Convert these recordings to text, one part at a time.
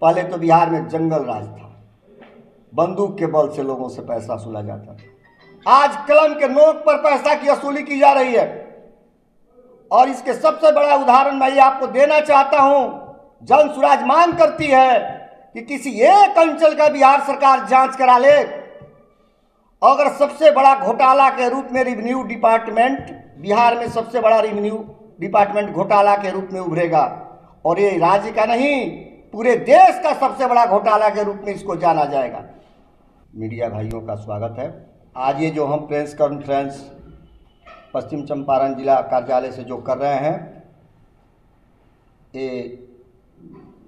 पहले तो बिहार में जंगल राज था, बंदूक के बल से लोगों से पैसा वसूला जाता था। आज कलम के नोक पर पैसा की वसूली की जा रही है। और इसके सबसे बड़ा उदाहरण मैं ये आपको देना चाहता हूं। जन सुराज मांग करती है कि किसी एक अंचल का बिहार सरकार जांच करा ले। अगर सबसे बड़ा घोटाला के रूप में रेवेन्यू डिपार्टमेंट, बिहार में सबसे बड़ा रेवेन्यू डिपार्टमेंट घोटाला के रूप में उभरेगा, और ये राज्य का नहीं पूरे देश का सबसे बड़ा घोटाला के रूप में इसको जाना जाएगा। मीडिया भाइयों का स्वागत है। आज ये जो हम प्रेस कॉन्फ्रेंस पश्चिम चंपारण जिला कार्यालय से जो कर रहे हैं, ये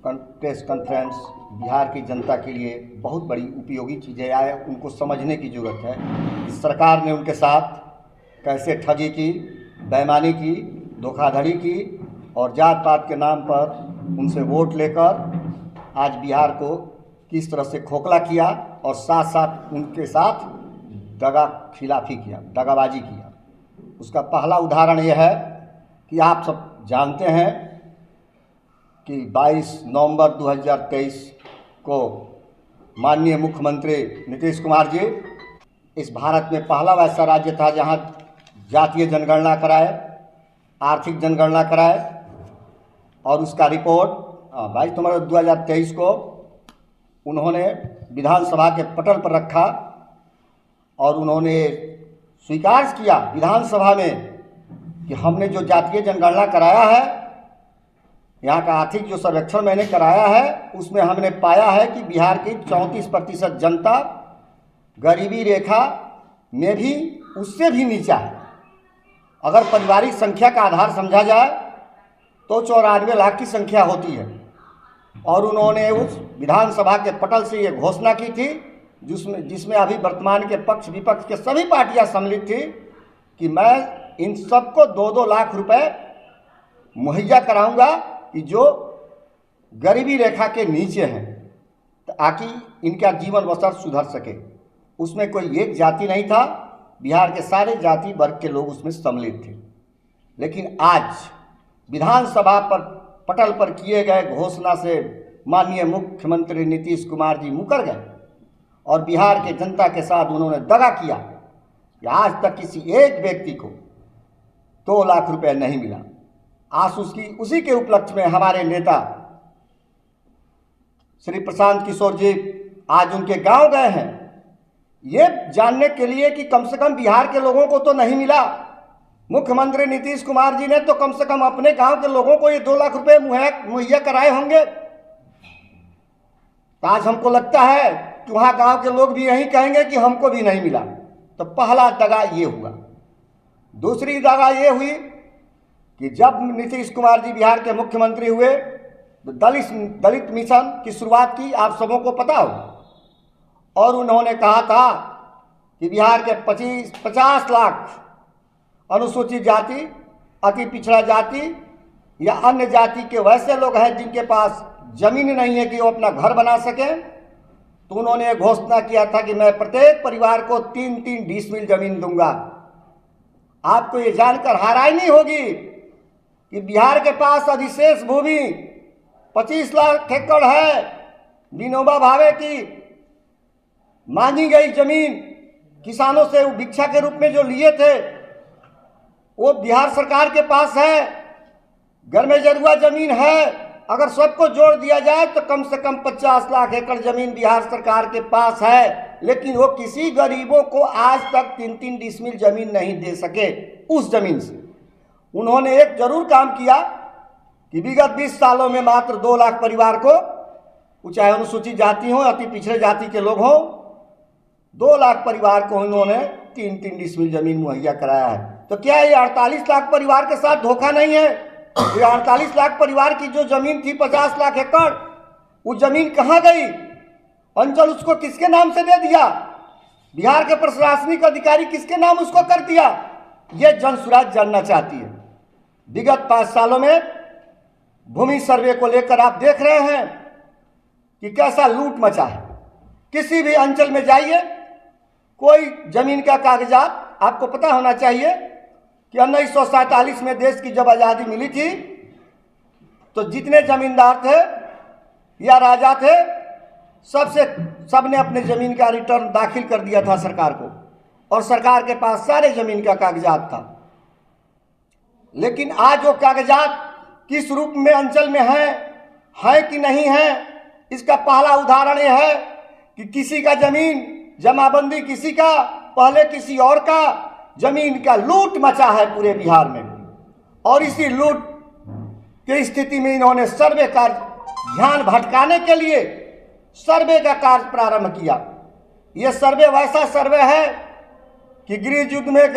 प्रेस कॉन्फ्रेंस बिहार की जनता के लिए बहुत बड़ी उपयोगी चीज़ है। उनको समझने की ज़रूरत है कि सरकार ने उनके साथ कैसे ठगी की, बेईमानी की, धोखाधड़ी की और जात पात के नाम पर उनसे वोट लेकर आज बिहार को किस तरह से खोखला किया और साथ साथ उनके साथ दगा खिलाफी किया, दगाबाजी किया। उसका पहला उदाहरण यह है कि आप सब जानते हैं कि 22 नवंबर 2023 को माननीय मुख्यमंत्री नीतीश कुमार जी इस भारत में पहला वैसा राज्य था जहां जातीय जनगणना कराए, आर्थिक जनगणना कराए और उसका रिपोर्ट 22 नवंबर 2023 को उन्होंने विधानसभा के पटल पर रखा और उन्होंने स्वीकार किया विधानसभा में कि हमने जो जातीय जनगणना कराया है, यहाँ का आर्थिक जो सर्वेक्षण मैंने कराया है, उसमें हमने पाया है कि बिहार की 34% जनता गरीबी रेखा में भी उससे भी नीचा है। अगर पारिवारिक संख्या का आधार समझा जाए तो 94 लाख की संख्या होती है। और उन्होंने उस विधानसभा के पटल से ये घोषणा की थी जिसमें अभी वर्तमान के पक्ष विपक्ष के सभी पार्टियां सम्मिलित थी कि मैं इन सबको 2-2 लाख रुपए मुहैया कराऊंगा कि जो गरीबी रेखा के नीचे हैं, ताकि इनका जीवन बसर सुधर सके। उसमें कोई एक जाति नहीं था, बिहार के सारे जाति वर्ग के लोग उसमें सम्मिलित थे। लेकिन आज विधानसभा पर पटल पर किए गए घोषणा से माननीय मुख्यमंत्री नीतीश कुमार जी मुकर गए और बिहार के जनता के साथ उन्होंने दगा किया कि आज तक किसी एक व्यक्ति को 2 लाख रुपए नहीं मिला। आज उसी के उपलक्ष्य में हमारे नेता श्री प्रशांत किशोर जी आज उनके गांव गए हैं, ये जानने के लिए कि कम से कम बिहार के लोगों को तो नहीं मिला। मुख्यमंत्री नीतीश कुमार जी ने तो कम से कम अपने गांव के लोगों को ये 2 लाख रुपए मुहैया कराए होंगे। तो आज हमको लगता है कि वहाँ गांव के लोग भी यही कहेंगे कि हमको भी नहीं मिला। तो पहला दगा ये हुआ। दूसरी दगा ये हुई कि जब नीतीश कुमार जी बिहार के मुख्यमंत्री हुए तो दलित मिशन की शुरुआत की, आप सबों को पता हो। और उन्होंने कहा था कि बिहार के 50 लाख अनुसूचित जाति, अति पिछड़ा जाति या अन्य जाति के वैसे लोग हैं जिनके पास जमीन नहीं है कि वो अपना घर बना सकें। तो उन्होंने घोषणा किया था कि मैं प्रत्येक परिवार को 3-3 डिसमिल जमीन दूंगा। आपको ये जानकर हैरानी होगी कि बिहार के पास अधिशेष भूमि 25 लाख एकड़ है। विनोबा भावे की मांगी गई जमीन किसानों से भिक्षा के रूप में जो लिए थे वो बिहार सरकार के पास है। घर में जरुआ जमीन है। अगर सबको जोड़ दिया जाए तो कम से कम 50 लाख एकड़ जमीन बिहार सरकार के पास है। लेकिन वो किसी गरीबों को आज तक 3-3 डिसमिल जमीन नहीं दे सके। उस जमीन से उन्होंने एक जरूर काम किया कि विगत 20 सालों में मात्र 2 लाख परिवार को, चाहे अनुसूचित जाति हो, अति पिछड़े जाति के लोग हों, 2 लाख परिवार को उन्होंने 3-3 डिसमिल जमीन मुहैया कराया है। तो क्या ये 48 लाख परिवार के साथ धोखा नहीं है? ये 48 लाख परिवार की जो जमीन थी 50 लाख एकड़, वो जमीन कहाँ गई? अंचल उसको किसके नाम से दे दिया? बिहार के प्रशासनिक अधिकारी किसके नाम उसको कर दिया? ये जन सुराज जानना चाहती है। विगत 5 सालों में भूमि सर्वे को लेकर आप देख रहे हैं कि कैसा लूट मचा है। किसी भी अंचल में जाइए, कोई जमीन का कागजात आपको पता होना चाहिए कि 1947 में देश की जब आज़ादी मिली थी तो जितने जमींदार थे या राजा थे, सबने अपने ज़मीन का रिटर्न दाखिल कर दिया था सरकार को, और सरकार के पास सारे ज़मीन का कागजात था। लेकिन आज वो कागजात किस रूप में अंचल में है कि नहीं है, इसका पहला उदाहरण यह है कि किसी का ज़मीन जमाबंदी, किसी का पहले किसी और का ज़मीन का लूट मचा है पूरे बिहार में। और इसी लूट की स्थिति में इन्होंने सर्वे का ध्यान भटकाने के लिए सर्वे का कार्य प्रारंभ किया। ये सर्वे वैसा सर्वे है कि गृह युद्ध में एक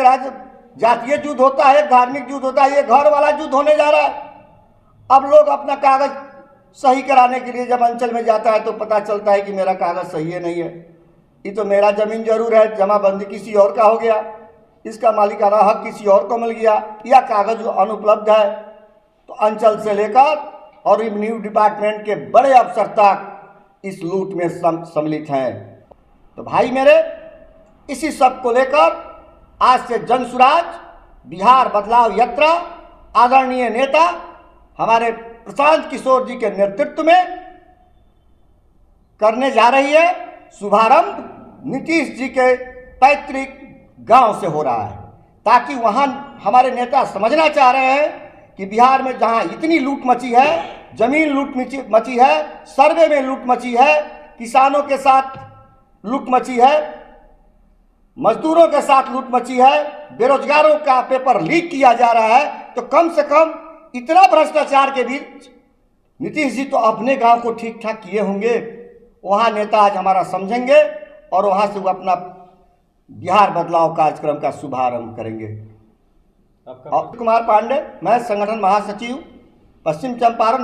जातीय युद्ध होता है, एक धार्मिक युद्ध होता है, ये घर वाला युद्ध होने जा रहा है। अब लोग अपना कागज सही कराने के लिए जब अंचल में जाता है तो पता चलता है कि मेरा कागज सही है नहीं है, ये तो मेरा ज़मीन जरूर है, जमाबंदी किसी और का हो गया, इसका मालिकाना हक किसी और को मिल गया, या कागज अनुपलब्ध है। तो अंचल से लेकर और रेवेन्यू डिपार्टमेंट के बड़े अफसर तक इस लूट में सम्मिलित हैं। तो भाई मेरे, इसी सब को लेकर आज से जनसुराज बिहार बदलाव यात्रा आदरणीय नेता हमारे प्रशांत किशोर जी के नेतृत्व में करने जा रही है। शुभारंभ नीतीश जी के पैतृक गांव से हो रहा है, ताकि वहां हमारे नेता समझना चाह रहे हैं कि बिहार में जहां इतनी लूट मची है, जमीन लूट मची है, सर्वे में लूट मची है, किसानों के साथ लूट मची है, मजदूरों के साथ लूट मची है, बेरोजगारों का पेपर लीक किया जा रहा है, तो कम से कम इतना भ्रष्टाचार के बीच नीतीश जी तो अपने गांव को ठीक ठाक किए होंगे। वहां नेता आज हमारा समझेंगे और वहां से वो अपना बिहार बदलाव कार्यक्रम का शुभारंभ करेंगे। कुमार पांडे, मैं संगठन महासचिव पश्चिम चंपारण।